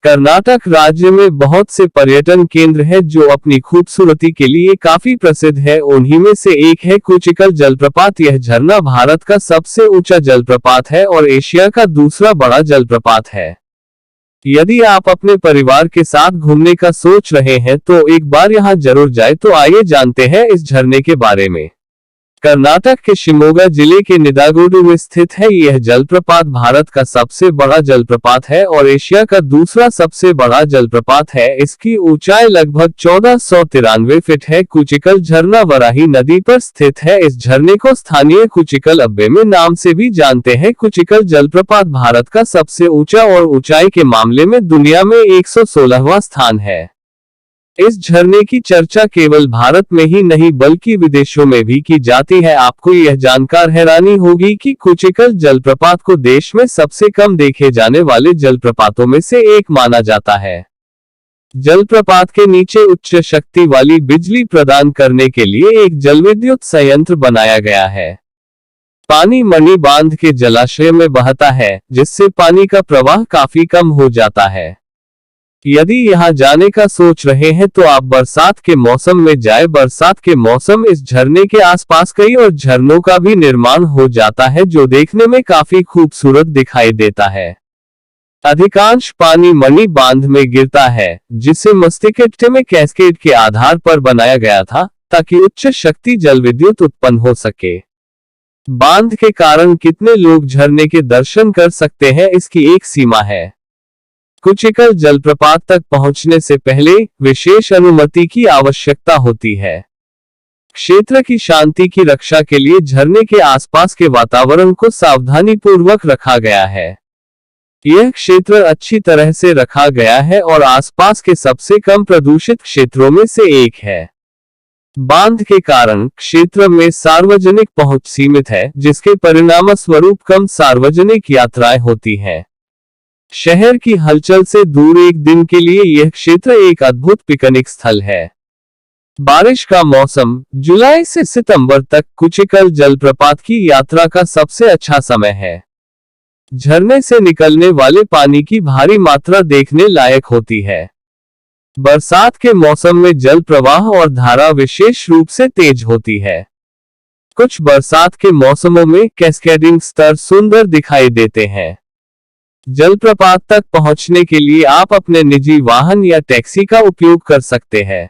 कर्नाटक राज्य में बहुत से पर्यटन केंद्र हैं जो अपनी खूबसूरती के लिए काफी प्रसिद्ध है। उन्हीं में से एक है कुचिकल जलप्रपात। यह झरना भारत का सबसे ऊंचा जलप्रपात है और एशिया का दूसरा बड़ा जलप्रपात है। यदि आप अपने परिवार के साथ घूमने का सोच रहे हैं तो एक बार यहाँ जरूर जाए। तो आइए जानते हैं इस झरने के बारे में। कर्नाटक के शिमोगा जिले के निदागुडु में स्थित है। यह जलप्रपात भारत का सबसे बड़ा जलप्रपात है और एशिया का दूसरा सबसे बड़ा जलप्रपात है। इसकी ऊंचाई लगभग 1493 फीट है। कुचिकल झरना वराही नदी पर स्थित है। इस झरने को स्थानीय कुचिकल अब्बे में नाम से भी जानते हैं। कुचिकल जलप्रपात भारत का सबसे ऊंचा और ऊंचाई के मामले में दुनिया में 116वां स्थान है। इस झरने की चर्चा केवल भारत में ही नहीं बल्कि विदेशों में भी की जाती है। आपको यह जानकर हैरानी होगी कि कुचिकल जलप्रपात को देश में सबसे कम देखे जाने वाले जलप्रपातों में से एक माना जाता है। जलप्रपात के नीचे उच्च शक्ति वाली बिजली प्रदान करने के लिए एक जलविद्युत संयंत्र बनाया गया है। पानी मणि बांध के जलाशय में बहता है, जिससे पानी का प्रवाह काफी कम हो जाता है। यदि यहां जाने का सोच रहे हैं तो आप बरसात के मौसम में जाएं। बरसात के मौसम इस झरने के आसपास कई और झरनों का भी निर्माण हो जाता है जो देखने में काफी खूबसूरत दिखाई देता है। अधिकांश पानी मणि बांध में गिरता है, जिसे मस्तिकेट में कैस्केड के आधार पर बनाया गया था ताकि उच्च शक्ति जलविद्युत उत्पन्न हो सके। बांध के कारण कितने लोग झरने के दर्शन कर सकते हैं, इसकी एक सीमा है। कुचिकल जलप्रपात तक पहुंचने से पहले विशेष अनुमति की आवश्यकता होती है। क्षेत्र की शांति की रक्षा के लिए झरने के आसपास के वातावरण को सावधानी पूर्वक रखा गया है। यह क्षेत्र अच्छी तरह से रखा गया है और आसपास के सबसे कम प्रदूषित क्षेत्रों में से एक है। बांध के कारण क्षेत्र में सार्वजनिक पहुंच सीमित है, जिसके परिणामस्वरूप कम सार्वजनिक यात्राएं होती हैं। शहर की हलचल से दूर एक दिन के लिए यह क्षेत्र एक अद्भुत पिकनिक स्थल है। बारिश का मौसम जुलाई से सितंबर तक कुचिकल जलप्रपात की यात्रा का सबसे अच्छा समय है। झरने से निकलने वाले पानी की भारी मात्रा देखने लायक होती है। बरसात के मौसम में जल प्रवाह और धारा विशेष रूप से तेज होती है। कुछ बरसात के मौसमों में कैस्केडिंग स्तर सुंदर दिखाई देते हैं। जलप्रपात तक पहुंचने के लिए आप अपने निजी वाहन या टैक्सी का उपयोग कर सकते हैं।